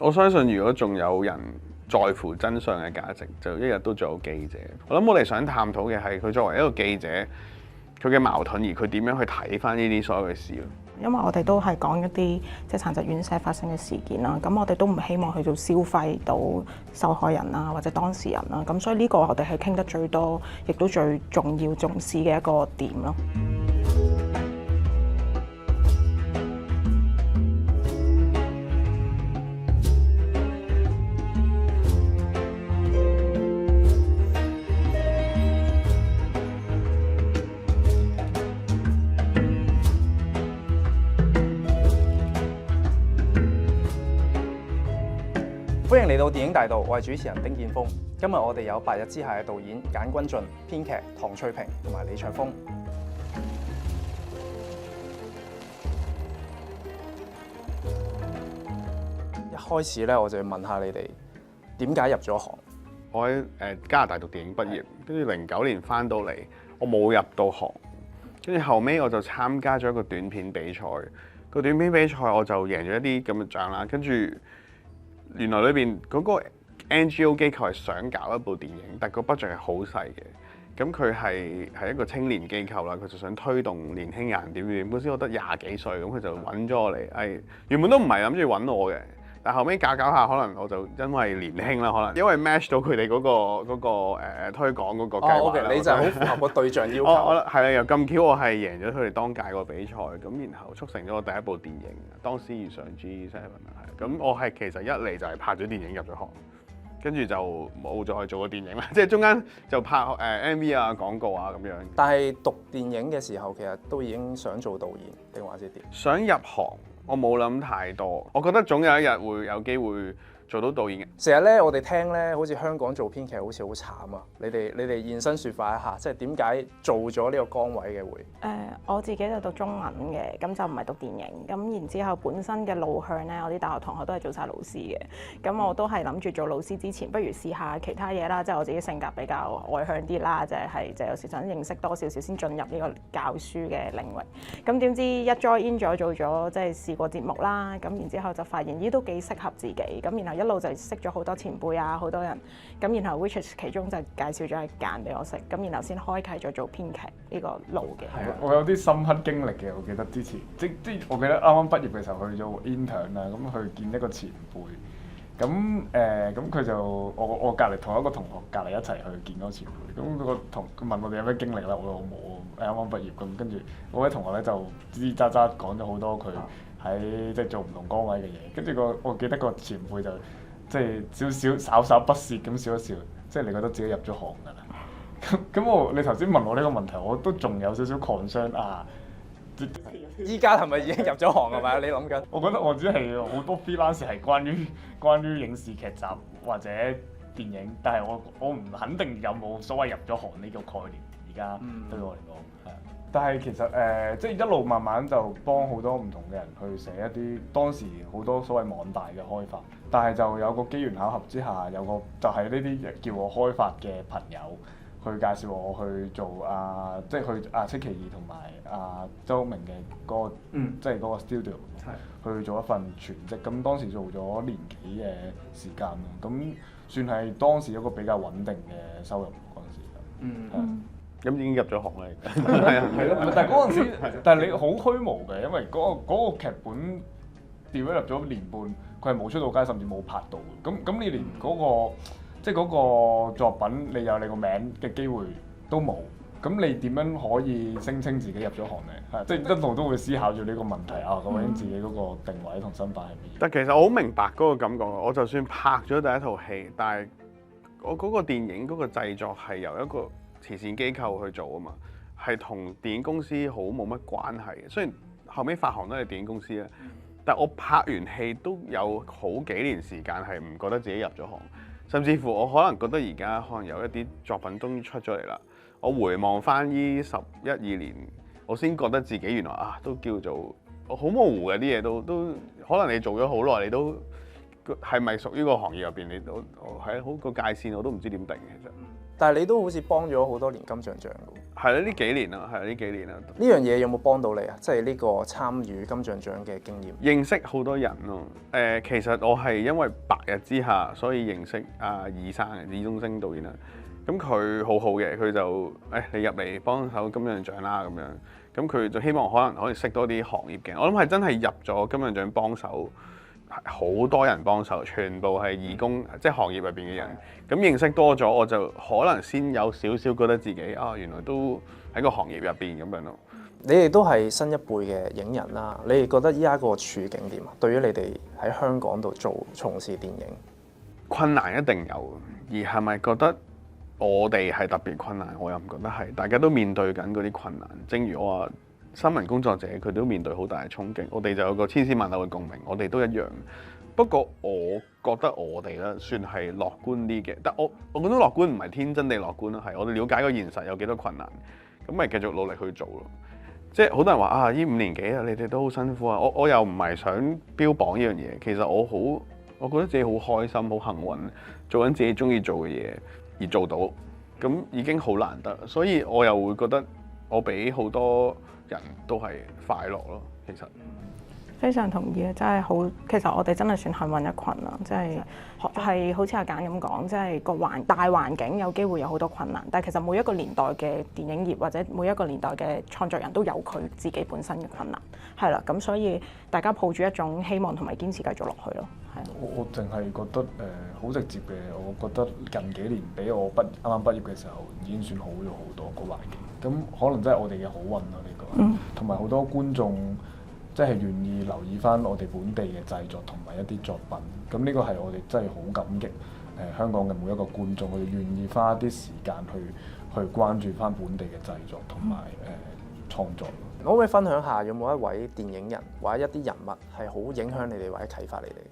我相信如果仲有人在乎真相嘅價值，就一日都仲有記者。我諗我哋想探討嘅係佢作為一個記者，佢嘅矛盾，而佢點樣去睇翻呢啲所有嘅事咯。因為我哋都係講一啲即係殘疾院舍發生嘅事件啦，咁我哋都唔希望去到消費到受害人啊或者當事人啦，咁所以呢個我哋係傾得最多，亦都最重要重視嘅一個點咯。歡迎嚟到電影大道，我係主持人丁建峰。今日我哋有《白日之下》嘅導演簡君進、編劇唐翠萍同埋李卓峰。一開始咧，我就要問下你哋點解入咗行？我喺加拿大讀電影畢業，跟住09年翻到嚟，我冇入到行，跟住後尾我就參加咗一個短片比賽。個短片比賽我就贏咗一啲咁嘅獎啦，跟住原來裏邊嗰個 NGO 機構係想搞一部電影，但個 budget 係好細嘅。咁佢係一個青年機構啦，佢就想推動年輕人點點。嗰時我得廿幾歲，咁佢就揾咗我嚟。原本都唔係諗住揾我嘅，但後尾搞下，可能我就因為年輕啦，可能因為 match 到佢哋嗰個推廣嗰個計劃啦。你就好符合個對象要求。係啦，又咁巧我係贏咗佢哋當屆個比賽，咁然後促成咗我第一部電影《當時遇上 G7》係。咁我係其實一嚟就係拍咗電影入咗行，跟住就冇再做過電影啦。即係中間就拍MV 啊、廣告啊咁樣。但係讀電影嘅時候，其實都已經想做導演定還是點？想入行，我冇諗太多。我覺得總有一日會有機會做到導演嘅。成日咧，我哋聽咧，好似香港做編劇好似好慘啊！你哋現身説法一下，即係點解做咗呢個崗位嘅會？我自己就讀中文嘅，咁就唔係讀電影。咁然之後本身嘅路向咧，我啲大學同學都係做晒老師嘅。咁我都係諗住做老師之前，不如試下其他嘢啦。即係我自己性格比較外向啲啦，就係有時想認識多少少先進入呢個教書嘅領域。咁點知一 join in 咗做咗即係試過節目啦。咁然之後就發現咦都幾適合自己。咁然後一路就識咗好多前輩啊，好多人。咁然後 which is 其中就介紹咗一間俾我識。咁然後先開啟咗做編劇呢個路嘅。我有啲深刻經歷嘅，我記得之前即我記得啱啱畢業嘅時候去做 intern 啦，咁去見一個前輩，咁佢就我隔離同一個同學隔離一齊去見嗰個前輩，咁佢問我哋有咩經歷啦，我冇啱啱畢業咁，跟住嗰位同學咧就吱吱喳喳講咗好多佢喺即係做唔同崗位嘅嘢，跟住我記得個前輩就即係稍稍不屑咁笑一笑，即係你覺得自己入咗行㗎啦。咁你頭先問我呢個問題，我都仲有少少 concern 啊！依家係咪已經入咗行係咪？你諗緊？我覺得我只係好多 freelance 係關於影視劇集或者電影，但係我唔肯定有冇所謂入咗行呢個概念。而家對我嚟講係，但係其實即係一路慢慢就幫好多唔同嘅人去寫一啲當時好多所謂網大嘅開發，但係就有個機緣巧合之下，有個就係呢啲叫我開發嘅朋友。佢介紹我去做即係去戚其義同埋周明嘅嗰個，即係嗰個 studio 去做一份全職。咁當時做咗年幾嘅時間咯，咁算係當時一個比較穩定嘅收入嗰陣時。咁已經入咗行啦，係咯，但係嗰陣時，但係你好虛無嘅，因為嗰個劇本develop咗年半，佢係冇出到街，甚至冇拍到。咁你連嗰個即係嗰個作品，你有你個名嘅機會都冇，咁你點樣可以聲稱自己入咗行呢？係即係一路都會思考住呢個問題啊！究竟自己嗰個定位同身份係乜嘢？但其實我好明白嗰個感覺，我就算拍咗第一套戲，但係我嗰個電影嗰個製作係由一個慈善機構去做啊嘛，係同電影公司好冇乜關係嘅。雖然後尾發行都係電影公司啦，但我拍完戲都有好幾年時間係唔覺得自己入咗行。甚至乎我可能覺得而家可能有一啲作品終於出咗嚟啦，我回望翻呢11、12年，我先覺得自己原來都叫做好模糊嘅啲嘢都可能你做咗好耐，你都係咪屬於個行業入邊，你都係好個界線我都唔知點定其實。但係你都好似幫咗好多年金像獎㗎喎。係啦，呢幾年啦，係呢幾年啦。呢樣嘢有冇幫到你啊？即係呢個參與金像獎嘅經驗。認識好多人咯。其實我係因為白日之下，所以認識阿爾生嘅爾冬陞導演啦。咁佢好好嘅，佢就你入嚟幫手金像獎啦咁樣。咁佢就希望可能可以識多啲行業嘅。我諗係真係入咗金像獎幫手，好多人幫手，全部係義工，即係行業入邊嘅人。咁認識多咗，我就可能先有少少覺得自己原來都喺個行業入邊咁樣咯。你哋都係新一輩嘅影人啦，你哋覺得依家個處境點啊？對於你哋喺香港度從事電影，困難一定有，而係咪覺得我哋係特別困難？我又唔覺得係，大家都面對緊嗰啲困難。正如我話，新聞工作者佢都面對好大嘅衝擊，我哋就有個千絲萬縷嘅共鳴，我哋都一樣。不過我覺得我哋咧算係樂觀啲嘅，但我覺得樂觀唔係天真地樂觀咯，係我哋了解個現實有幾多困難，咁咪繼續努力去做咯。即係好多人話呢5年幾啊，你哋都好辛苦啊！我又唔係想標榜呢樣嘢，其實我覺得自己好開心、好幸運，做緊自己中意做嘅嘢而做到，咁已經好難得。所以我又會覺得我比好多人都係快樂咯。其實非常同意啊！真係好，其實我哋真係算幸運一群啦，即係好似阿簡咁講，即係個大環境有機會有好多困難，但係其實每一個年代嘅電影業或者每一個年代嘅創作人都有佢自己本身嘅困難，係啦，咁所以大家抱住一種希望同埋堅持繼續落去咯，係。我淨係覺得好直接嘅，我覺得近幾年比我啱啱畢業嘅時候已經算好咗好多個環境，咁可能真係我哋嘅好運啦呢個，同埋好多觀眾。即係願意留意翻我哋本地嘅製作同埋一啲作品，咁呢個係我哋真係好感激香港嘅每一個觀眾，佢哋願意花啲時間去關注翻本地嘅製作同埋創作。可唔可以分享下有冇一位電影人或者一啲人物係好影響你哋或者啟發你哋？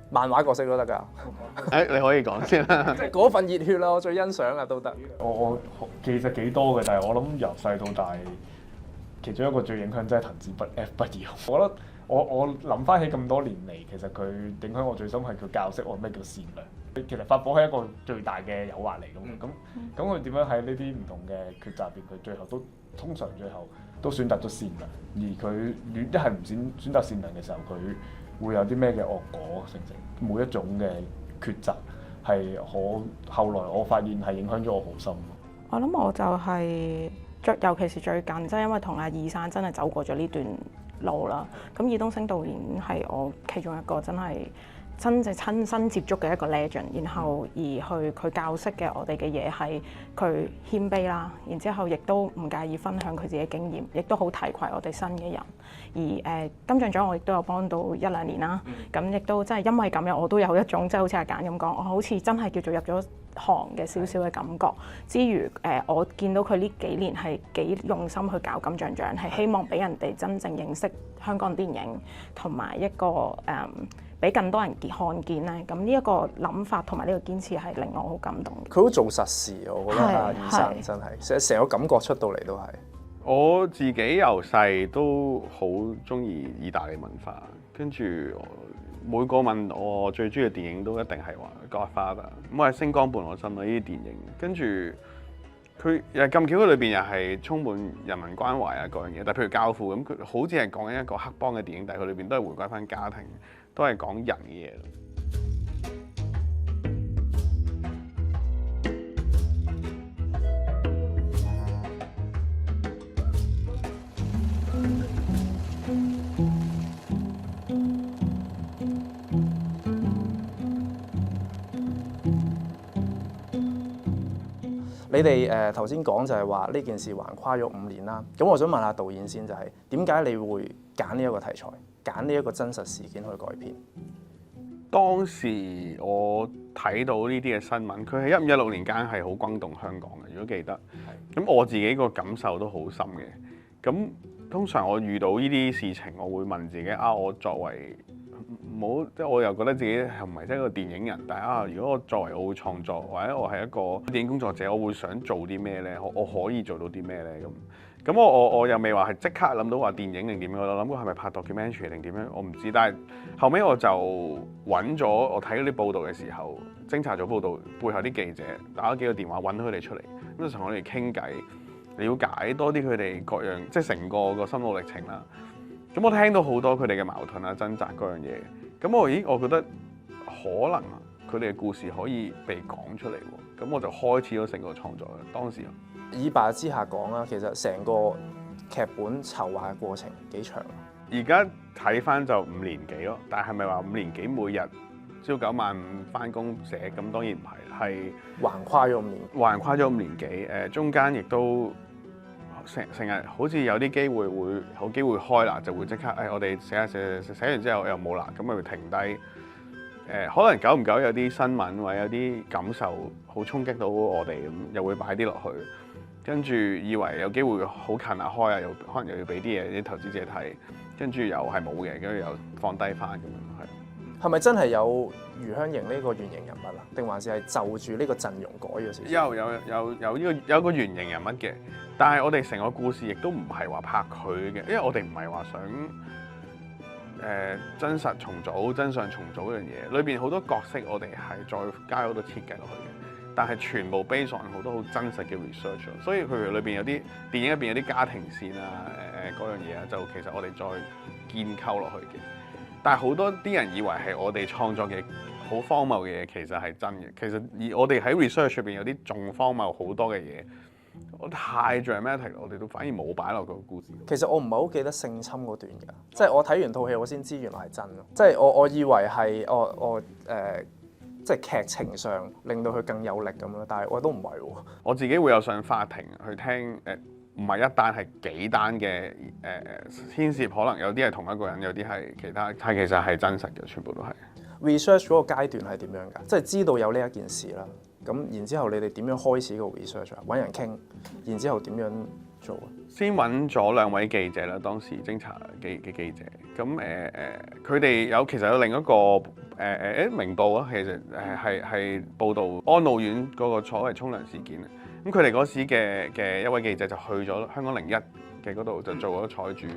漫畫角色都得㗎。你可以講先啦。即係嗰份熱血啦，我最欣賞啊都得。我其實幾多嘅，但係我諗由細到大。其中一個最影響真係藤子不二雄。我覺得我諗翻起咁多年嚟，其實佢影響我最深係佢教識我咩叫善良。其實法寶係一個最大嘅誘惑嚟㗎嘛。咁佢點樣喺呢啲唔同嘅抉擇入邊，佢通常最後都選擇咗善良。而佢一係唔選擇善良嘅時候，佢會有啲咩嘅惡果成成。每一種嘅抉擇係後來我發現係影響咗我好深。我諗我就係、尤其是最近，即係因為同阿爾生真係走過咗呢段路啦。咁爾冬陞導演係我其中一個真係真正親身接觸嘅一個 legend，然後而去佢教識嘅我哋嘅嘢係佢謙卑啦，然之後亦都唔介意分享佢自己經驗，亦都好提攜我哋新嘅人。而金像獎我亦都有幫到1、2年啦，咁亦都真係因為咁樣，我都有一種即係好似阿簡咁講，我好似真係叫做入咗行嘅少少嘅感覺。之餘我見到佢呢幾年係幾用心去搞金像獎，係希望俾人哋真正認識香港電影，同埋一個俾更多人看見咧。咁呢一個諗法同埋呢個堅持係令我好感動。佢好做實事，我覺得阿爾生真係成個感覺出到嚟都係。我自己由細都好中意意大利文化，跟住每個問我最中意嘅電影都一定係話《Godfather》，咁係星光伴我心啊！呢啲電影，跟住佢又咁巧，佢裏邊又係充滿人民關懷啊嗰樣嘢。但係譬如《教父》咁，佢好似係講緊一個黑幫嘅電影，但係佢裏邊都係回歸翻家庭，都係講人嘅嘢。你哋頭先講就係話呢件事橫跨咗5年啦，咁我想問下導演先，就係點解你會揀呢一個題材，揀呢一個真實事件去改編？當時我睇到呢啲嘅新聞，佢喺15、16年間係好轟動香港嘅，如果記得。咁我自己個感受都好深嘅。咁通常我遇到呢啲事情，我會問自己我作為唔好，即係我又覺得自己係唔係真係一個電影人，但係如果我作為我會創作，或者我係一個電影工作者，我會想做啲咩呢？我可以做到啲咩呢？咁我又未話係即刻諗到話電影定點樣，我諗過係咪拍 documentary 定點樣，我唔知。但係後尾我就揾咗我睇嗰啲報道嘅時候，偵查組報道背後啲記者打咗幾個電話揾佢哋出嚟，咁就同我哋傾偈，了解多啲佢哋各樣即係成個心路歷程啦。咁我聽到好多佢哋嘅矛盾啊、掙扎嗰樣嘢。咁我覺得可能佢哋嘅故事可以被講出嚟喎。咁我就開始咗成個創作啦。當時以白日之下講啦，其實成個劇本籌劃嘅過程幾長？而家睇翻就5年幾咯，但係咪話5年幾每日朝9晚5翻工寫？咁當然唔係，係橫跨咗5年，橫跨咗5年幾。中間亦都成日好似有啲機會會有機會開啦，就會即刻我哋寫完之後又冇啦，咁咪會停低。可能久唔久有啲新聞或者有啲感受好衝擊到我哋咁，又會擺啲落去。跟住以為有機會好近啊開啊，又可能又要俾啲嘢啲投資者睇，跟住又係冇嘅，跟住又放低翻咁樣係。係咪真係有余香凝呢個原型人物啊？定還是係就住呢個陣容改咗少少？有個原型人物嘅，但係我哋成個故事亦都唔係話拍佢嘅，因為我哋唔係話想真實重組、真相重組嗰樣嘢。裏邊好多角色我哋係再加好多設計落去嘅。但係全部 based on 好多好真實嘅 research， 所以佢裏邊有啲電影入邊有啲家庭線啊，嗰樣嘢啊，就其實我哋再建構落去嘅。但係好多啲人以為係我哋創作嘅好荒謬嘅嘢，其實係真嘅。其實而我哋喺 research 入邊有啲仲荒謬好多嘅嘢，我太 dramatic，我哋都反而冇擺落個故事度。其實我唔係好記得性侵嗰段㗎，即係我睇完套戲我先知原來係真咯。即係我以為係即係劇情上令到佢更有力咁樣，但係我都唔係喎。我自己會有上法庭去聽唔係一單係幾單嘅牽涉，可能有啲係同一個人，有啲係其他，但其實係真實嘅，全部都係。research 嗰個階段係點樣㗎？即係知道有呢一件事啦，咁然之後你哋點樣開始個 research 啊？揾人傾，然之後點樣做啊？先揾咗2位記者啦，當時偵查嘅記者。咁佢哋其實有另一個明報啊，其實係報導安老院嗰個所謂沖涼事件啊。咁佢哋嗰時嘅一位記者就去咗香港01嘅嗰度就做咗採主，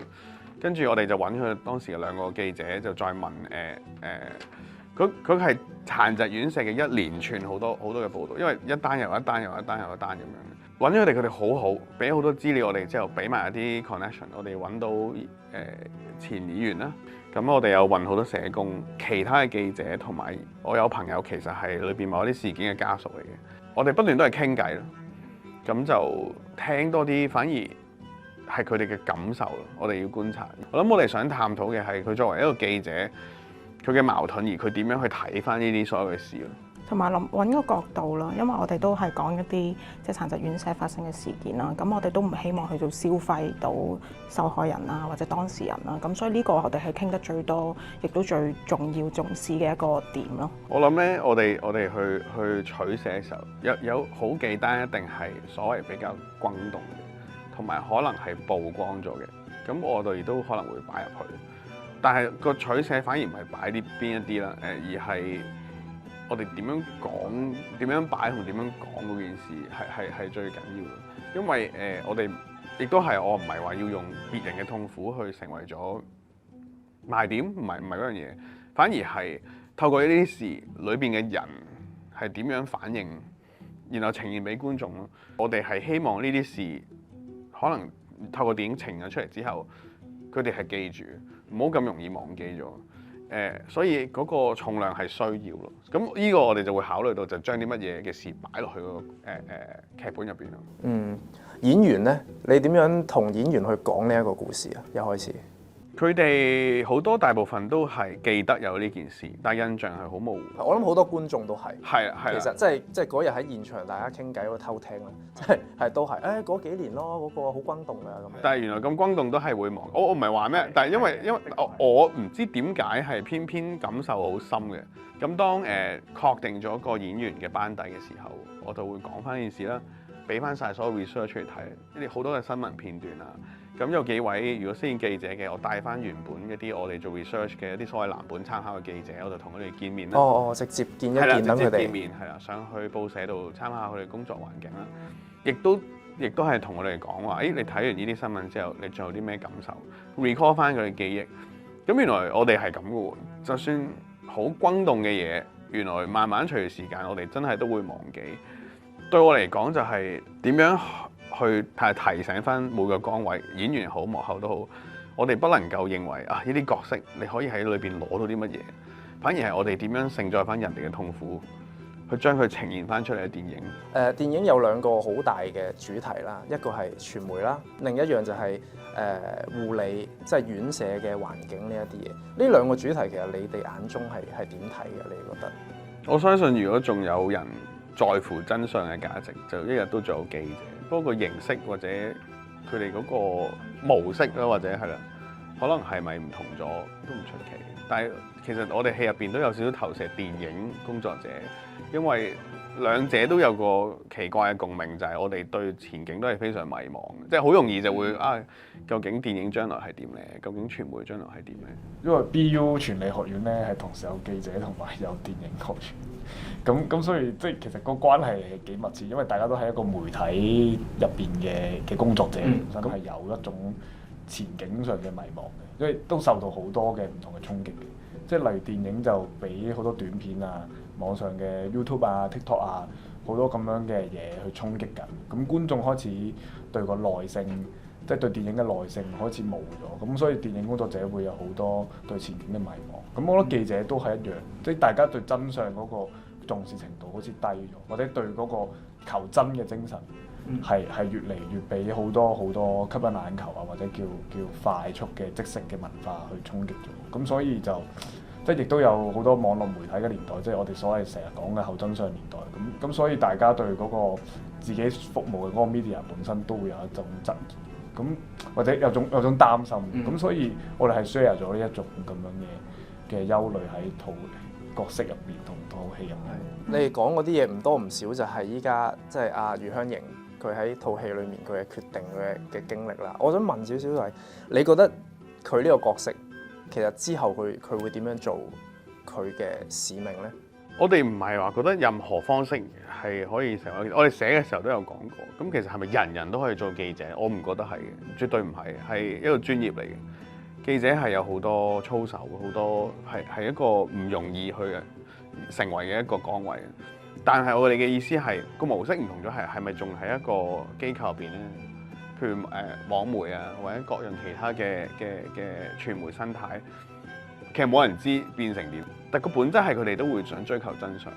跟住我哋就揾佢當時嘅2個記者就再問佢係殘疾院舍嘅一連串好多嘅報導，因為一單又一單又一單又一單咁樣，揾咗佢哋好好，俾好多資料我哋之後，俾埋一啲 connection，我哋揾到前議員啦，咁我哋有揾好多社工、其他嘅記者，同埋我有朋友其實係裏邊某啲事件嘅家屬嚟嘅，我哋不斷都係傾偈咯，咁就聽多啲，反而係佢哋嘅感受咯，我哋要觀察。我諗我哋想探討嘅係佢作為一個記者，佢嘅矛盾，而佢點樣去睇翻呢啲所有嘅事咯。同埋揾個角度咯，因為我哋都係講一啲即係殘疾院舍發生嘅事件啦，咁我哋都唔希望去到消費到受害人啊或者當事人啦，咁所以呢個我哋係傾得最多，亦都最重要重視嘅一個點咯。我諗咧，我哋去取捨嘅時候，有好幾單一定係所謂比較轟動嘅，同埋可能係曝光咗嘅，咁我哋都可能會擺入去。但係個取捨反而唔係擺邊一啲啦，而係我哋點樣講、點樣擺同點樣講嗰件事係最緊要嘅。因為我哋亦都係我唔係話要用別人嘅痛苦去成為咗賣點，唔係嗰樣嘢，反而係透過呢啲事裏邊嘅人係點樣反應，然後呈現俾觀眾咯。我哋係希望呢啲事可能透過電影呈現出嚟之後，佢哋係記住。唔好咁容易忘記咗，所以嗰個重量係需要咯。咁呢個我哋就會考慮到，就將啲乜嘢嘅事擺落去個劇本入邊咯。嗯，演員咧，你點樣同演員去講呢一個故事啊？一開始，佢哋好多大部分都係記得有呢件事，但係印象係好模糊。我諗好多觀眾都係。係啊，其實即係嗰日喺現場大家傾偈嗰度偷聽啦，即係都係嗰幾年咯，嗰個好轟動啊咁樣。但係原來咁轟動都係會忘。我唔係話咩，但係因為我唔知點解係偏偏感受好深嘅。咁當確定咗個演員嘅班底嘅時候，我就會講翻件事啦，俾翻晒所有 research 出嚟睇，呢啲好多嘅新聞片段啊。咁有幾位如果飾演記者嘅，我帶翻原本一啲我哋做 research 嘅一啲所謂藍本參考嘅記者，我就同佢哋見面啦。直接見一見等佢哋。直接見面係啦，上去報社度參考佢哋工作環境啦，亦都亦都係同我哋講話，你睇完呢啲新聞之後，你仲有啲咩感受 ？recall 翻佢嘅記憶。咁原來我哋係咁嘅喎，就算好轟動嘅嘢，原來慢慢隨住時間，我哋真係都會忘記。對我嚟講，就係點樣去提醒翻每個崗位，演員好，幕後都好，我哋不能夠認為呢啲角色你可以喺裏邊攞到啲乜嘢，反而係我哋點樣承載翻人哋嘅痛苦。去將佢呈現翻出嚟嘅電影。電影有兩個好大嘅主題啦，一個係傳媒啦，另一樣就係護理，即係院舍嘅環境呢一啲嘢。呢兩個主題其實你哋眼中係點睇嘅？你覺得？我相信如果仲有人在乎真相嘅價值，就一日都仲有記者。不過個形式或者佢哋嗰個模式啦，或者係啦，可能係咪唔同咗都唔出奇。但係其實我哋戲入邊都有少少投射電影工作者。因為兩者都有個奇怪嘅共鳴，就係我哋對前景都係非常迷茫，即係好容易就會究竟電影將來係點咧？究竟傳媒將來係點咧？因為 BU 傳理學院咧係同時有記者同埋有電影學院，咁所以即係其實個關係係幾密切，因為大家都係一個媒體入邊嘅工作者，本身係有一種前景上嘅迷茫嘅，因為都受到好多嘅唔同嘅衝擊嘅，即係例如電影就俾好多短片啊。網上嘅 YouTube 啊、TikTok 啊，好多咁樣嘅嘢去衝擊緊，咁觀眾開始對個耐性，即係對電影嘅耐性開始冇咗，咁所以電影工作者會有好多對前景嘅迷茫。咁我覺得記者都係一樣，即係大家對真相嗰個重視程度好似低咗，或者對嗰個求真嘅精神係越嚟越俾好多吸引眼球啊，或者叫快速嘅即食嘅文化去衝擊咗。咁所以就即係亦都有好多網絡媒體嘅年代，即係我哋所謂成日講嘅後真相年代。咁所以大家對嗰個自己服務嘅嗰個 media 本身都會有一種質疑，咁或者有種擔心。咁所以我哋係 share 咗呢一種咁樣嘅憂慮喺套角色入邊同套戲入面。你哋講嗰啲嘢唔多唔少，就係依家即係阿余香凝佢喺套戲裏面佢嘅決定嘅經歷啦。我想問少少就係，你覺得佢呢個角色？其實之後佢會點樣做佢嘅使命呢？我哋唔係話覺得任何方式係可以成為，我哋寫嘅時候都有講過。咁其實係咪人人都可以做記者？我唔覺得係嘅，絕對唔係，係一個專業嚟嘅。記者係有好多操守，好多係一個唔容易去成為嘅一個崗位。但係我哋嘅意思係個模式唔同咗，係咪仲係一個機構入邊咧？譬如網媒啊，或者各樣其他嘅傳媒生態，其實冇人知變成點。但個本質係佢哋都會想追求真相，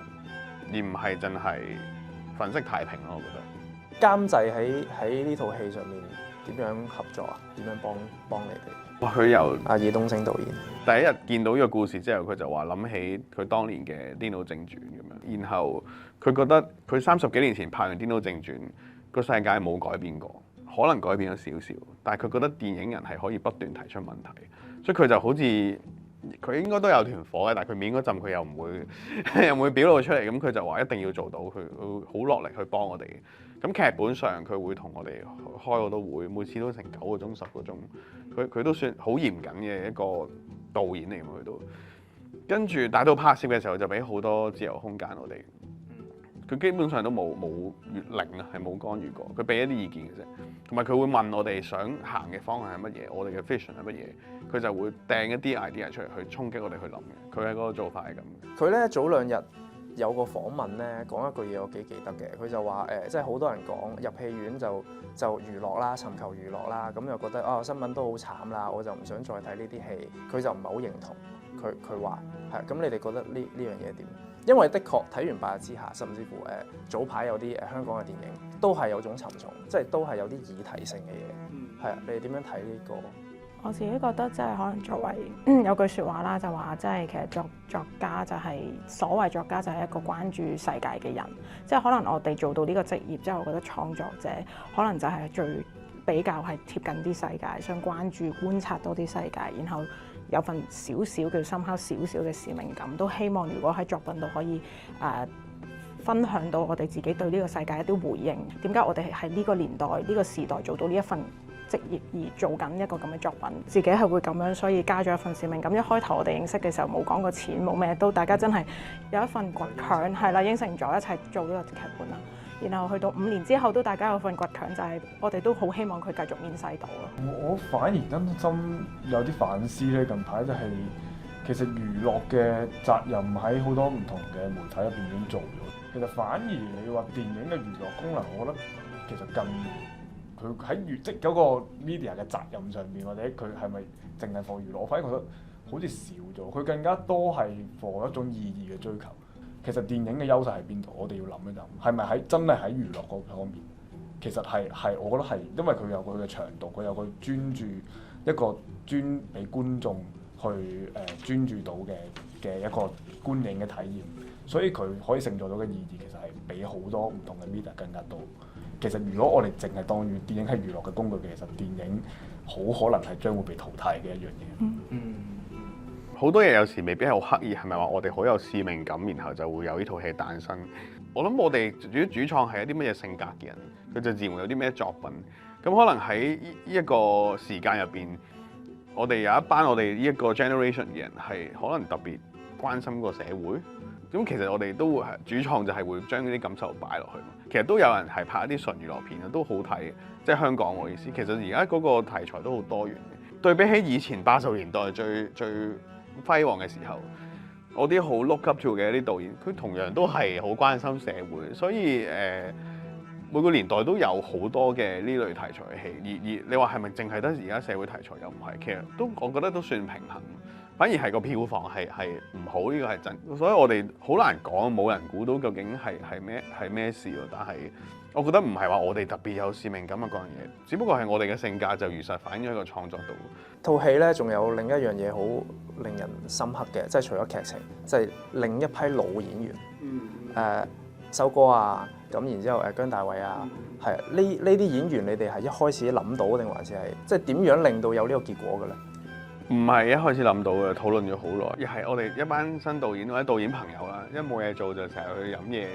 而唔係真係粉飾太平咯。我覺得監製喺呢套戲上面點樣合作啊？點樣幫你哋？哇！佢由阿爾冬陞導演第一日見到呢個故事之後，佢就話諗起佢當年嘅《顛倒正傳》咁樣，然後佢覺得佢30幾年前拍完《顛倒正傳》，個世界冇改變過。可能改變咗少少，但係佢覺得電影人係可以不斷提出問題，所以佢就好似佢應該都有團火嘅，但係佢面嗰陣佢又唔會表露出嚟，咁佢就話一定要做到，佢好落力去幫我哋。咁劇本上佢會同我哋開好多會，每次都成9個鐘、10個鐘，佢都算好嚴謹嘅一個導演嚟㗎嘛，佢都。跟住但係到拍攝嘅時候就俾好多自由空間我哋。佢基本上都冇零啊，係冇干預過。佢俾一啲意見嘅啫，同埋佢會問我哋想行嘅方向係乜嘢，我哋嘅 vision 係乜嘢，佢就會掟一啲 idea 出嚟去衝擊我哋去諗嘅。佢喺嗰個做法係咁嘅。佢咧早2日有個訪問咧，講一句嘢我幾記得嘅。佢就話即係好多人講入戲院就娛樂啦，尋求娛樂啦，咁又覺得新聞都好慘啦，我就唔想再睇呢啲戲。佢就唔係好認同。佢話係咁，你哋覺得呢樣嘢點？因為的確睇完《白日之下》，甚至乎早排有啲香港嘅電影都係有種沉重，即係都係有啲議題性嘅嘢。係啊，你哋點樣睇呢個？我自己覺得即係可能作為有句説話啦，就話即係其實作家就係所謂作家就係一個關注世界嘅人，即係可能我哋做到呢個職業之後，我覺得創作者可能就係最比較係貼近啲世界，想關注觀察多啲世界，然後有份少少嘅深刻少少嘅使命感，都希望如果喺作品度可以分享到我哋自己對呢個世界一啲回應。點解我哋喺呢個年代呢個時代做到呢一份職業而做緊一個咁嘅作品，自己係會咁樣，所以加咗一份使命感。一開頭我哋認識嘅時候冇講過錢冇咩，都大家真係有一份倔強係啦，應承咗一齊做呢個劇本啦。然後去到5年之後都大家有份倔強，就係我哋都好希望佢繼續面世到咯。我反而真心有啲反思咧，近排就係、其實娛樂嘅責任喺好多唔同嘅媒體入邊已經做咗。其實反而你話電影嘅娛樂功能，我覺得其實近年佢喺即嗰個 media 嘅責任上面，或者佢係咪淨係 for 娛樂，我反而覺得好似少咗。佢更加多係 for 一種意義嘅追求。其實電影嘅優勢喺邊度？我哋要諗一諗，係咪真係喺娛樂嗰方面？其實係，我覺得係，因為佢有佢嘅長度，佢有佢專注一個專俾觀眾去專注到嘅一個觀影嘅體驗，所以佢可以承載到嘅意義其實係比好多唔同嘅 media 更加多。其實如果我哋淨係當電影係娛樂嘅工具，其實電影好可能係將會被淘汰嘅一樣嘢。好多嘢有時未必係好刻意，係咪話我哋好有使命感，然後就會有呢套戲誕生？我諗我哋主創係一啲乜嘢性格嘅人，佢就自然會有啲咩作品。咁可能喺呢一個時間入邊，我哋有一班我哋呢一個 generation 嘅人係可能特別關心個社會。咁其實我哋都會係主創就係會將呢啲感受擺落去嘛。其實都有人係拍一啲純娛樂片啊，都好睇嘅。即係香港我意思，其實而家嗰個題材都好多元嘅。對比起以前80年代最輝煌嘅時候，我啲好 look up to 嘅一啲導演，佢同樣都係好關心社會，所以每個年代都有好多嘅呢類題材嘅戲。而你話係咪淨係得而家社會題材又唔係？其實都我覺得都算平衡，反而係個票房係唔好，呢個係真。所以我哋好難講，冇人估到究竟係咩事喎。但係我覺得唔係話我哋特別有使命感啊嗰樣嘢，只不過係我哋嘅性格就如實反映咗喺個創作度。套戲咧仲有另一樣嘢好令人深刻嘅，即係除咗劇情，即係另一批老演員，修哥啊，咁然之後姜大衛啊，係呢啲演員，你哋係一開始諗到定還是係即係點樣令到有呢個結果嘅咧？唔係一開始諗到嘅，討論咗好耐。亦係我哋一班新導演或者導演朋友啦，因為冇嘢做就成日去飲嘢，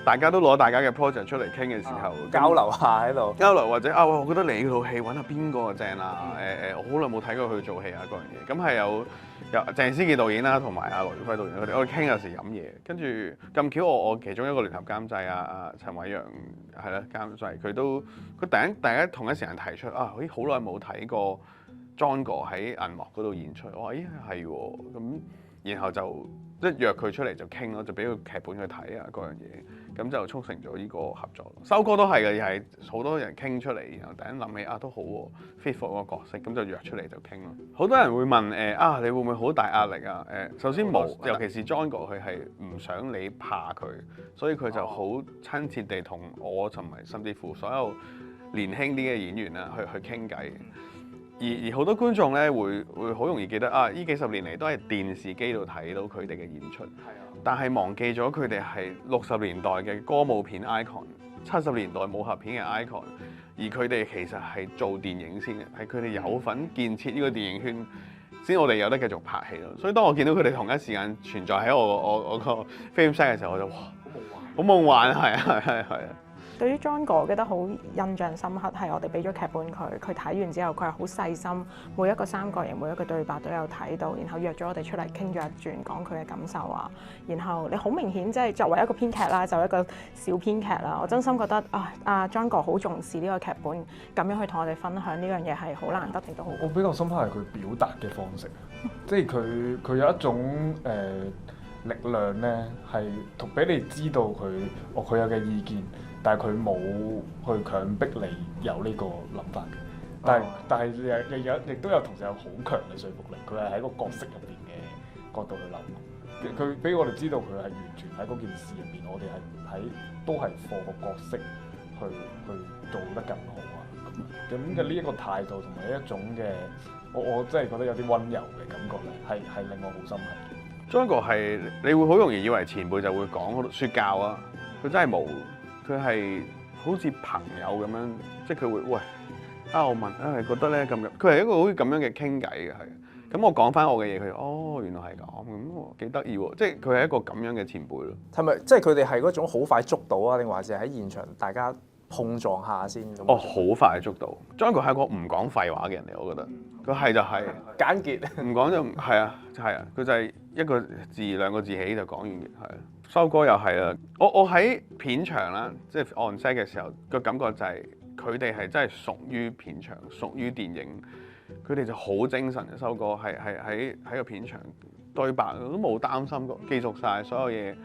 大家都攞大家嘅 project 出嚟傾嘅時候，交流下喺度。交流或者我覺得你套戲揾下邊個正啊？我好耐冇睇過佢做戲啊嗰樣嘢。咁係有鄭思健導演啦，同埋阿羅耀輝導演，我哋傾有時飲嘢，跟住咁巧我其中一個聯合監製阿陳偉陽係啦監製，佢大家同一時間提出啊，好耐冇睇過 John 哥喺銀幕嗰度演出，我話咦係喎，咁然後就即係約佢出嚟就傾咯，就俾個劇本佢睇啊嗰樣嘢，咁就促成咗呢個合作。修哥都係嘅，又係好多人傾出嚟，然後突然諗起啊都好喎 fit for 個角色，咁就約出嚟就傾咯。好多人會問你會唔會好大壓力啊？首先冇，尤其是 John 哥佢係唔想你怕佢，所以佢就好親切地同我同埋甚至乎所有年輕啲嘅演員啦去傾偈。而好多觀眾咧會好容易記得呢幾十年嚟都係電視機度睇到佢哋嘅演出，但係忘記咗佢哋係60年代嘅歌舞片 icon、70年代武俠片嘅 icon， 而佢哋其實係做電影先嘅，係佢哋有份建設呢個電影圈，先我哋有得繼續拍戲咯。所以當我見到佢哋同一時間存在喺我個 film set 嘅時候，我就哇好夢幻，係啊！對於 John 哥，我記得好印象深刻係我哋俾咗劇本佢睇完之後，佢係好細心，每一個三角形、每一個對白都有睇到，然後約咗我哋出嚟傾咗一轉，講佢嘅感受啊。然後你好明顯即係作為一個編劇啦，就一個小編劇啦，我真心覺得阿 John 哥好重視呢個劇本，咁樣去同我哋分享呢樣嘢係好難得，亦都好。我比較深刻係佢表達嘅方式，即係佢有一種力量咧，係俾你知道佢有嘅意見。但係佢冇去強迫你有呢個諗法嘅，但係亦都有同時有好強嘅說服力。佢係喺個角色入邊嘅角度去諗，佢俾我哋知道佢係完全喺嗰件事入邊，我哋係都係放個角色去做得更好啊。咁嘅呢一個態度同埋一種嘅，我真係覺得有啲溫柔嘅感覺咧，係令我好深刻。John 哥係你會好容易以為前輩就會講好多説教啊，佢真係冇。佢係好似朋友咁樣，即係佢會喂我問覺得咧咁樣，佢係一個好似咁樣嘅傾偈嘅係。咁我講翻我嘅嘢，佢原來係咁幾得意喎！即係佢係一個咁樣嘅前輩咯。係咪即係佢哋係嗰種好快捉到啊？定還是喺現場大家碰撞下先咁？好快捉到。John 哥係一個唔講廢話嘅人嚟，我覺得佢係就係簡潔，唔講就係啊，佢就係一個字兩個字起就講完嘅，係啊。收歌又係啦，我喺片場啦，即係 on set 嘅時候個感覺就係佢哋係真係屬於片場，屬於電影，佢哋就好精神嘅收歌，係喺個片場對白都冇擔心過，記熟晒所有嘢，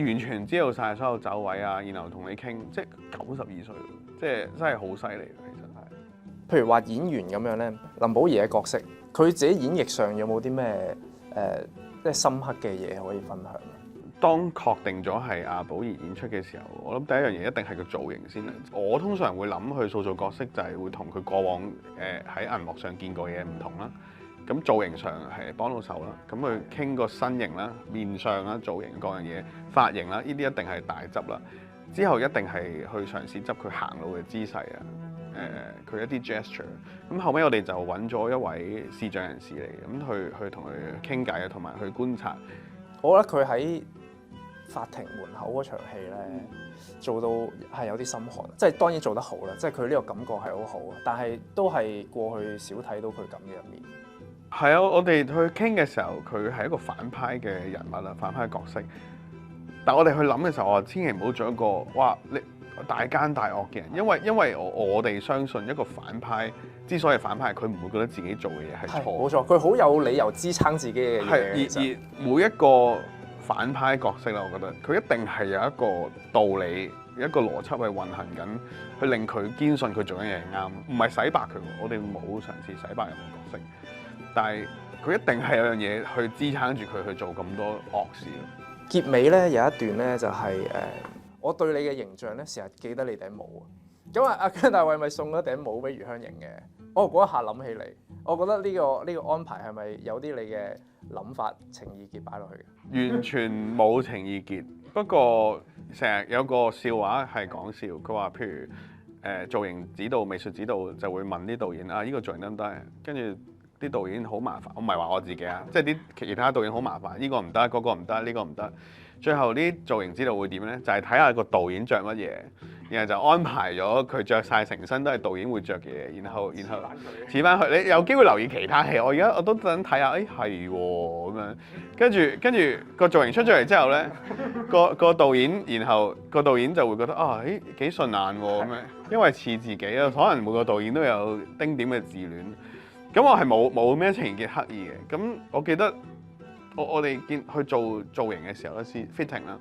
完全知道晒所有走位啊，然後同你傾，即係92歲，即係真係好犀利其實係。譬如話演員咁樣咧，林保怡嘅角色，佢自己演繹上有冇啲咩即係深刻嘅嘢可以分享？當確定咗係阿寶儀演出嘅時候，我諗第一樣嘢一定係個造型先啦。我通常會諗去塑造角色就係會同佢過往喺銀幕上見過嘅嘢唔同啦。咁造型上係幫到手啦。咁佢傾個身形啦、面相啦、造型各樣嘢、髮型啦，呢啲一定係大執啦。之後一定係去嘗試執佢行路嘅姿勢啊，佢一啲 gesture。咁後尾我哋就揾咗一位視障人士嚟，咁去同佢傾偈啊，同埋去觀察。我覺得佢喺法庭門口嗰場戲咧，做到係有啲心寒，即係當然做得好啦，即係佢呢個感覺係好好，但係都係過去少睇到佢咁嘅一面。係啊，我哋去傾嘅時候，佢係一個反派嘅人物啦，反派嘅角色。但我哋去諗嘅時候，我話千祈唔好做一個哇你大奸大惡嘅人，因為我哋相信一個反派之所以反派，佢唔會覺得自己做嘅嘢係錯。冇錯，佢好有理由支撐自己嘅嘢。而每一個反派角色啦，我覺得佢一定係有一個道理、一個邏輯去運行緊，去令佢堅信佢做緊嘢係啱，唔係洗白佢。我哋冇嘗試洗白任何角色，但係佢一定係有樣嘢去支撐住佢去做咁多惡事。結尾咧有一段咧就係我對你嘅形象咧成日記得你頂帽啊。咁阿姜大衛咪送咗頂帽俾余香凝嘅。我嗰一下諗起你，我覺得呢個安排係咪有啲你嘅諗法、情意結擺落去嘅？完全冇情意結，不過成日有個笑話係講笑，佢話譬如造型指導、美術指導就會問啲導演啊，呢個造型得唔得？跟住啲導演好麻煩，我唔係話我自己啊，即係啲其他導演好麻煩，呢個唔得，嗰個唔得，呢個唔得。最後啲造型指導會點咧？就係睇下個導演着乜嘢，然後就安排咗佢着晒成身都係導演會着嘅嘢，然後似翻佢。你有機會留意其他戲，我都想睇下，誒係喎咁樣。跟住個造型出咗嚟之後咧，個導演，然後個導演就會覺得啊，幾順眼喎咁樣，因為似自己啊，可能每個導演都有丁點嘅自戀。咁我係冇咩情結刻意嘅。咁我記得。我哋去做造型嘅時候咧，試 fitting 啦，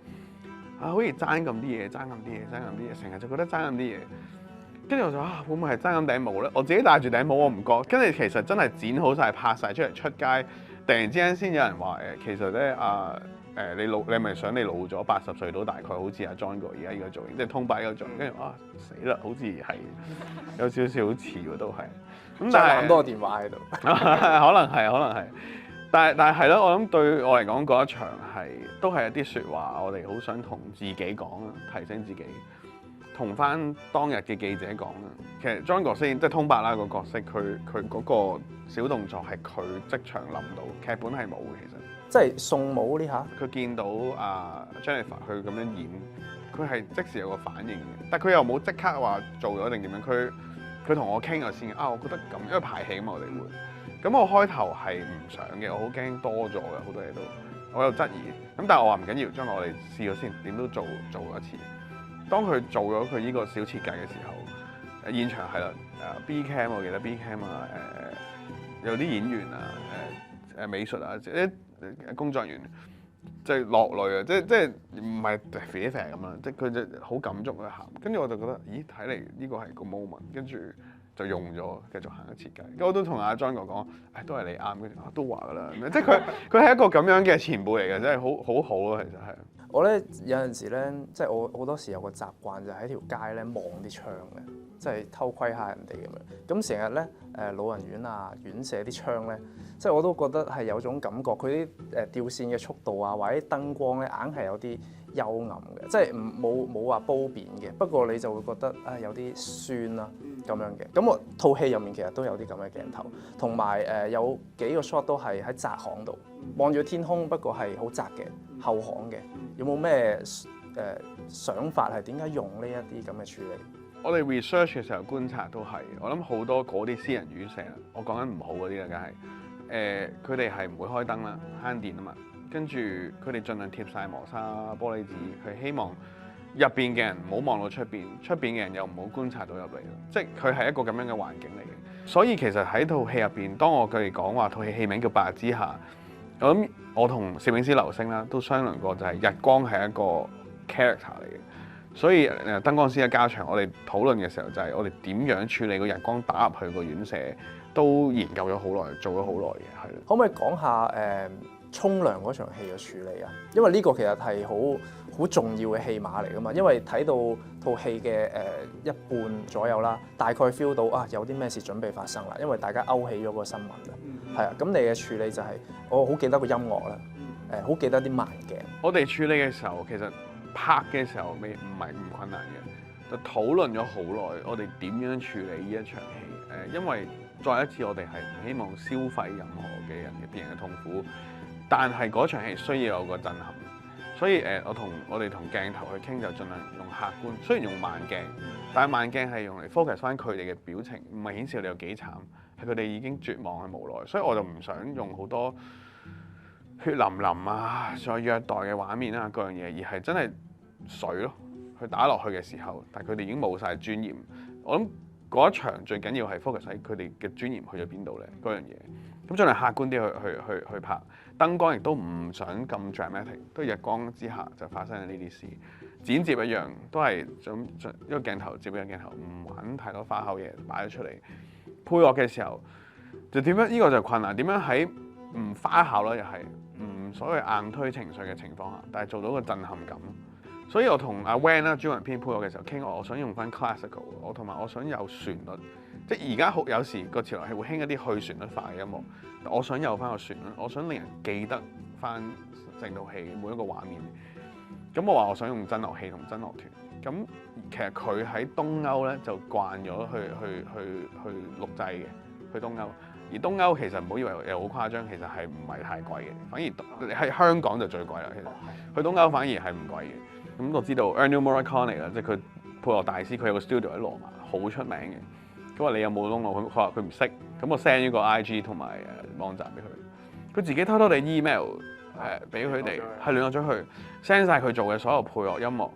好似爭咁啲嘢，成日就覺得爭咁啲嘢。跟住我就會唔會係爭咁頂帽咧？我自己戴住頂帽我唔覺，跟住其實真係剪好晒，拍晒出嚟出街，突然之間先有人話其實咧你咪想你老咗80歲到，大概好似阿 John 哥而家呢個造型，即係通白呢個造型。跟住死啦，好似係有少少好似喎都係。咁但係咁多個電話喺度，可能係。但係咯，我諗對我嚟講嗰一場都係一啲説話，我哋好想同自己講啊，提醒自己，同翻當日嘅記者講啊。其實 John 哥先即係通白啦個角色，佢嗰個小動作係佢即場諗到，劇本係冇嘅其實。即係送帽呢下，佢見到Jennifer 佢咁樣演，佢係即時有個反應嘅，但佢又冇即刻話做咗定點樣，佢同我傾咗先我覺得咁，因為排戲啊嘛，我哋會。咁我開頭係唔想嘅，我好驚多咗嘅好多嘢都，我有質疑。咁但係我話唔緊要，將我哋試咗先，點都做一次。當佢做咗佢呢個小設計嘅時候，現場係啦，B cam 我記得 B cam 有啲演員美術啲工作人員即係落淚啊，即係唔係肥肥咁樣，即係佢就好感觸去喊。跟住我就覺得，咦，睇嚟呢個係個 moment，跟住。就用咗繼續行嘅設計，咁我都同阿 John 哥講，都係你啱，跟住都話㗎啦，即係佢係一個咁樣嘅前輩嚟嘅，真係好咯，其實係。我咧有陣時咧，即係我好多時有個習慣就喺條街咧望啲窗嘅，即係偷窺下人哋咁樣。咁成日咧老人院啊、院舍啲窗咧，即係我都覺得係有種感覺，佢啲吊線嘅速度啊，或者燈光咧，硬係有啲幽暗嘅，即係冇話褒貶嘅。不過你就會覺得有啲酸啦咁樣嘅。咁我套戲入面其實都有啲咁嘅鏡頭，同埋有幾個 shot 都係喺窄巷度望住天空，不過係好窄嘅後巷嘅。有冇咩想法係點解用呢一啲咁嘅處理？我哋 research 嘅時候觀察都係，我諗好多嗰啲私人院舍，我講緊唔好嗰啲啦，梗係佢哋係唔會開燈啦，慳電啊嘛。跟住佢哋盡量貼晒磨砂玻璃紙，佢希望入邊嘅人唔好望到出邊，出邊嘅人又唔好觀察到入嚟咯。即係佢係一個咁樣嘅環境嚟嘅。所以其實喺套戲入邊，當我佢哋講話套戲名叫《白日之下》，我諗我同攝影師劉星啦都商量過，就係日光係一個 character 嚟嘅。所以燈光師嘅加長，我哋討論嘅時候就係我哋點樣處理個日光打入去個院舍，都研究咗好耐，做咗好耐嘅，係咯。可唔可以講下沖涼嗰場戲嘅處理啊？因為呢個其實係好重要嘅戲碼嚟噶嘛。因為睇到套戲嘅一半左右啦，大概 feel 到啊有啲咩事準備發生啦。因為大家勾起咗個新聞啊，係啊。咁你嘅處理就係、我好記得個音樂啦，好記得啲慢鏡。我哋處理嘅時候，其實拍嘅時候唔係唔困難嘅，就討論咗好耐，我哋點樣處理呢一場戲？因為再一次我哋係唔希望消費任何嘅人嘅別人嘅痛苦。但係嗰場戲需要有個震撼，所以我哋同鏡頭去傾就盡量用客觀，雖然用慢鏡，但係慢鏡係用嚟 focus 翻佢哋嘅表情，唔係顯示佢哋有幾慘，係佢哋已經絕望係無奈，所以我就唔想用好多血淋淋啊、再虐待嘅畫面啊嗰樣嘢，而係真係水咯，佢打落去嘅時候，但係佢哋已經冇晒尊嚴。我諗嗰一場最緊要係 focus 喺佢哋嘅尊嚴去咗邊度咧嗰樣嘢。咁盡量客觀啲去拍，燈光亦都唔想咁 dramatic， 都日光之下就發生咗呢啲事。剪接一樣，都係一個鏡頭接一個鏡頭，唔玩太多花口嘢擺咗出嚟。配樂嘅時候就點樣？呢個就困難，點樣喺唔花巧啦，又係唔所謂硬推情緒嘅情況下，但係做到個震撼感。所以我同阿 Van 啦，專門編配樂嘅時候傾，我想用翻 classical， 我同埋我想有旋律。即係而家有時個潮流係會興一啲去旋律化嘅音樂，我想有翻個旋律，我想令人記得翻成套戲每一個畫面。咁我話我想用真樂器同真樂團。咁其實佢喺東歐咧就慣咗去錄製嘅，去東歐。而東歐其實唔好以為又好誇張，其實係唔係太貴嘅，反而喺香港就最貴啦。其實去東歐反而係唔貴嘅。咁我知道 Ennio Morricone 啦，即係佢配樂大師，佢有個 studio 喺羅馬，好出名嘅。佢話你有冇窿我？佢話佢唔識，咁我 send 咗個 IG 同埋網站俾佢，佢自己偷偷地 email 俾佢哋，係聯絡咗佢 send 晒佢做嘅所有配樂音樂，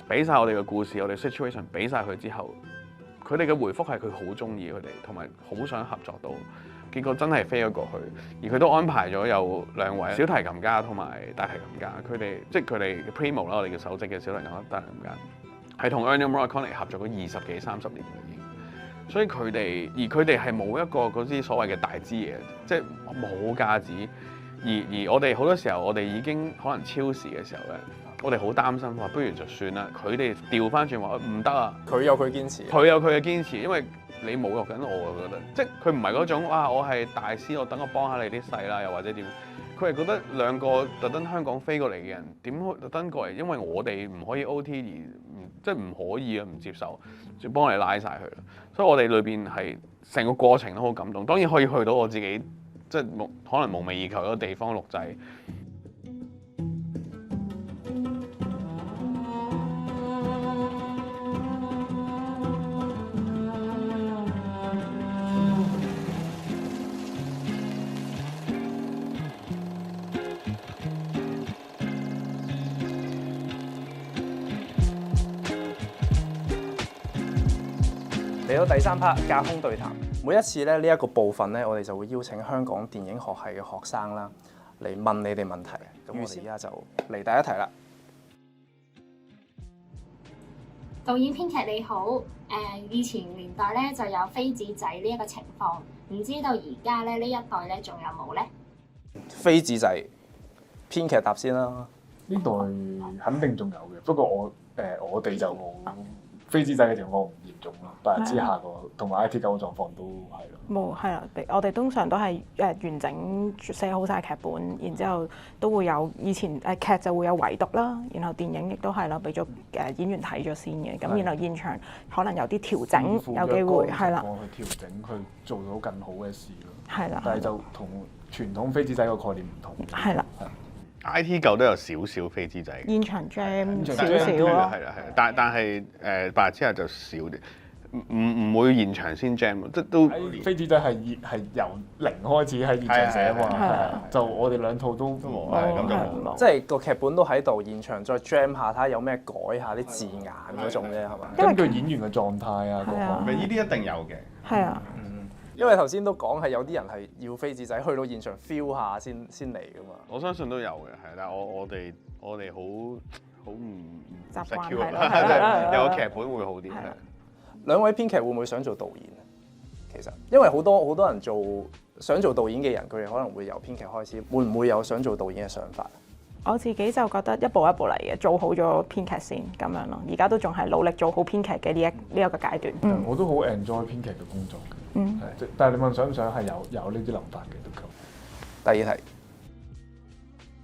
俾晒我哋嘅故事，我哋 situation 俾晒佢之後，佢哋嘅回覆係佢好中意佢哋，同埋好想合作到，結果真係飛咗過去，而佢都安排咗有2位小提琴家同埋大提琴家，佢哋即係佢哋嘅 primo 啦，我哋叫首席嘅小提琴家、大提琴家，係同 Ennio Morricone 合作咗20幾30年已經。所以佢哋係冇一個嗰啲所謂嘅大支嘢，即係冇架子。而我哋好多時候，我哋已經可能超時嘅時候咧，我哋好擔心話，不如就算啦。佢哋調翻轉話唔得啊！佢有佢堅持，佢有佢嘅堅持，因為你侮辱緊我，我覺得，即係佢唔係嗰種哇，我係大師，我等我幫下你啲細啦，又或者點？佢係覺得2個特登香港飛過嚟嘅人，點特登過嚟？因為我哋唔可以 OT 而即係唔可以啊，唔接受，就幫你拉晒佢啦。所以我哋裏邊係成個過程都好感動。當然可以去到我自己即係可能夢寐以求嗰個地方錄製。嚟到第3 part 架空對談，每一次咧呢一個部分咧，我哋就會邀請香港電影學系嘅學生啦嚟問你哋問題。咁我哋而家就嚟第一題啦。導演編劇你好，以前年代咧就有飛紙仔呢一個情況，唔知道而家咧呢一代咧仲有冇咧？飛紙仔編劇答先啦。呢代肯定仲有嘅，不過我哋就冇飛紙仔嘅情況唔嚴重咯，白日之下個同埋 IT 狗嘅狀況都係咯。冇係啦，我哋通常都係完整寫好晒劇本，然之後都會有以前劇就會有圍讀啦，然後電影亦都係啦，俾咗演員睇咗先嘅，咁然後現場可能有啲調整，有機會係啦。去調整去做到更好嘅事咯。係啦，但係就同傳統飛紙仔個概念唔同。係啦。IT 狗都有少少飛紙仔，現場 jam 少係少咯。啦係啦，但係白日之下就少啲。唔會現場先 jam，即係都喺飛紙仔係由零開始喺現場寫啊嘛，係啊，就我哋兩套都冇，係咁就冇。即係個劇本都喺度，現場再 jam 下睇下有咩改下啲字眼嗰種啫，係嘛？根據演員嘅狀態啊，各方面。呢啲一定有嘅。係啊，因為頭先都講係有啲人係要飛紙仔去到現場 feel 下先嚟噶嘛。我相信都有嘅，係，但係我哋好唔習慣 secure 係啦有個劇本會好啲。兩位編劇會唔會想做導演？其實因為好多人想做導演嘅人，佢哋可能會由編劇開始，會唔會有想做導演嘅想法？我自己就覺得一步一步嚟嘅，做好咗編劇先咁樣咯。而家都仲係努力做好編劇嘅呢一個階段。我都好 enjoy 編劇嘅工作嘅，係但係你問想唔想係有呢啲諗法嘅都夠。第二題。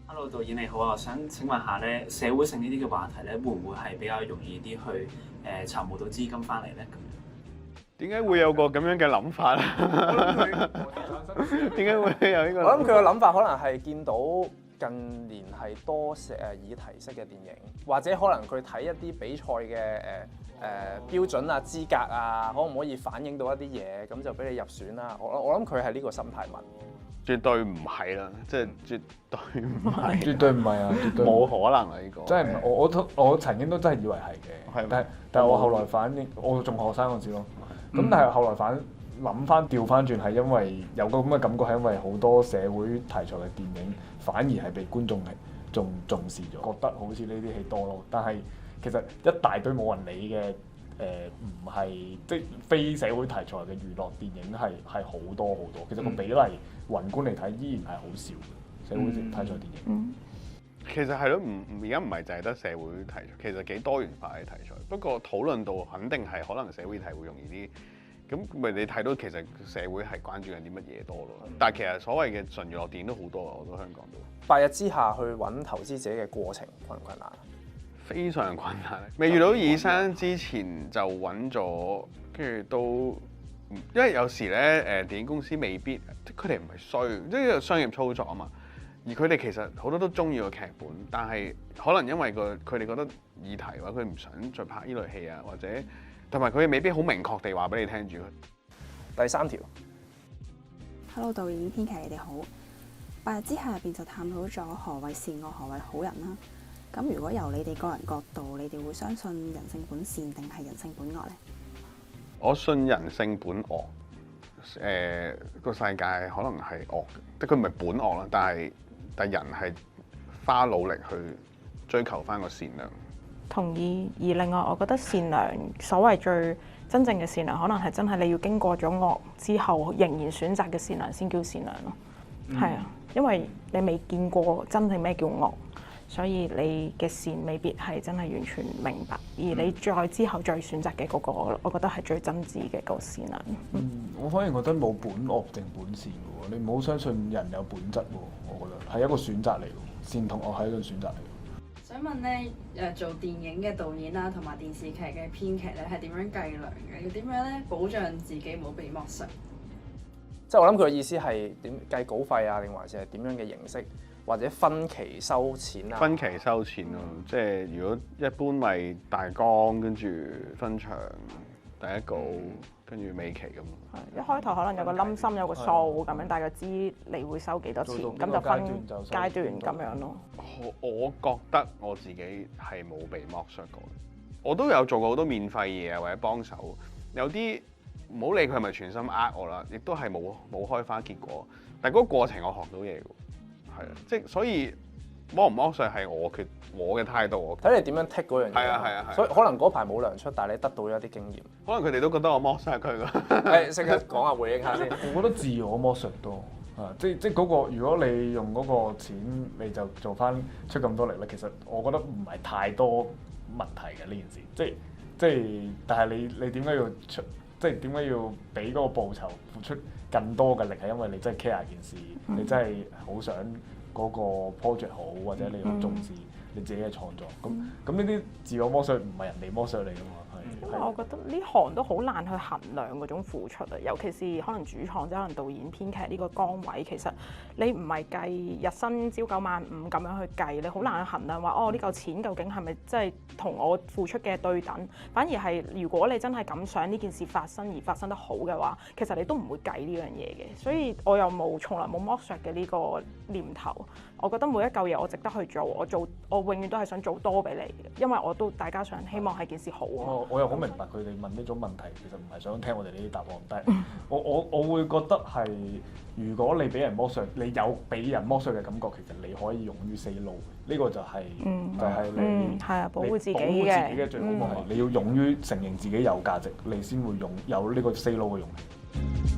Hello， 導演你好啊！我想請問下咧，社會性呢啲嘅話題咧，會唔會係比較容易啲去籌募到資金翻嚟咧？點解會有個咁樣嘅諗法咧？點解會有呢個？我諗佢嘅諗法可能係見到近年係多議題式嘅電影，或者可能佢睇一啲比賽嘅標準啊、資格啊，可唔可以反映到一啲嘢，咁就俾你入選啦。我諗佢係呢個心態問。絕對唔係啦，即係絕對唔係，絕對唔係啊！絕對冇可能啊！呢個真係我曾經都真係以為係嘅，但係我後來反應，我仲學生嗰陣時咯。咁但係後來諗翻調翻轉係因為有個咁嘅感覺，係因為好多社會題材嘅電影反而係被觀眾係仲重視咗，覺得好似呢啲戲多咯。但係其實一大堆冇人理嘅唔係即係非社會題材嘅娛樂電影係好多好多。其實個比例宏觀嚟睇依然係好少嘅社會題材電影。其實係咯，而家唔係淨係得社會題材，其實幾多元化嘅題材。不過討論到肯定係可能社會題會容易啲。咁咪你睇到其實社會係關注緊啲乜嘢多咯。但係其實所謂嘅純娛樂電影都好多啊，我覺得香港都。白日之下去揾投資者嘅過程困唔困難？非常困難。未遇到以生之前就揾咗，跟住都，因為有時咧電影公司未必，即係佢哋唔係衰，即係商業操作啊嘛。而佢哋其實好多都中意個劇本，但係可能因為佢哋覺得議題或者佢唔想再拍呢類戲啊，或者同埋佢哋未必好明確地話俾你聽住。第三條 ，Hello 導演編劇你哋好，《白日之下》入邊就探討咗何謂善惡、何謂好人啦。咁如果由你哋個人角度，你哋會相信人性本善定係人性本惡呢？我信人性本惡，個世界可能係惡嘅，即係佢唔係本惡啦，但係人係花努力去追求翻個善良。同意。而另外，我覺得善良，所謂最真正嘅善良，可能係真係你要經過咗惡之後，仍然選擇嘅善良先叫善良咯。係啊，因為你未見過真係咩叫惡，所以你嘅善未必係真係完全明白。而你再之後再選擇嘅嗰個，我覺得係最真摯嘅嗰個善良。我反而覺得冇本惡定本善嘅喎，你唔好相信人有本質喎，我覺得係一個選擇嚟嘅，善同惡係一個選擇嚟。想問咧，做電影嘅導演啦，同埋電視劇嘅編劇咧，係點樣計量嘅？要點樣咧保障自己冇被剝削？即係我諗佢嘅意思係點計稿費啊，定還是係點樣嘅形式，或者分期收錢啊？分期收錢咯，即係如果一般咪大綱跟住分場第一稿，跟住尾期咁。一開頭可能有個冧心，有個數咁樣，大概知你會收幾多錢，咁就分階段咁樣咯。我覺得我自己係冇被剝削過，我都有做過好多免費嘢或者幫手，有啲唔好理佢係咪全心呃我啦，亦都係冇開花結果，但係嗰個過程我學到嘢㗎，係啊，即係所以剝唔剝削係我嘅態度。睇你點樣剔嗰樣嘢。係啊，所以可能嗰排冇糧出，但係你得到咗一啲經驗。可能佢哋都覺得我剝削佢㗎。係，識得講下回應下先。我覺得自我剝削多。即嗰個，如果你用嗰個錢，你就做翻出咁多力咧，其實我覺得唔係太多問題嘅呢件事。即係，但係你點解要出？即係點解要俾嗰個報酬付出更多嘅力？係因為你真係 care 件事，你真係好想嗰個 project 好，或者你好重視你自己嘅創作。咁呢啲自我剝削唔係人哋剝削你㗎嘛，係。因為我覺得呢行都好難去衡量嗰種付出啊，尤其是可能主創即係可能導演、編劇呢個崗位，其實你唔係計日薪朝九晚五咁樣去計，你好難去衡量話哦呢嚿錢究竟係咪真係同我付出嘅對等，反而係如果你真係咁想呢件事發生而發生得好嘅話，其實你都唔會計呢樣嘢嘅，所以我又從來冇剝削嘅呢個念頭。我覺得每一嚿嘢我值得去做，我永遠都係想做多俾你，因為我都大家想希望係件事好啊。我又好明白佢哋問呢種問題，其實唔係想聽我哋呢啲答案，但係我會覺得係，如果你俾人剝削，你有俾人剝削嘅感覺，其實你可以勇於 say no，呢個就係你係啊，保護自己嘅最好方法。你要勇於承認自己有價值，你先會有呢個 say no 嘅勇氣。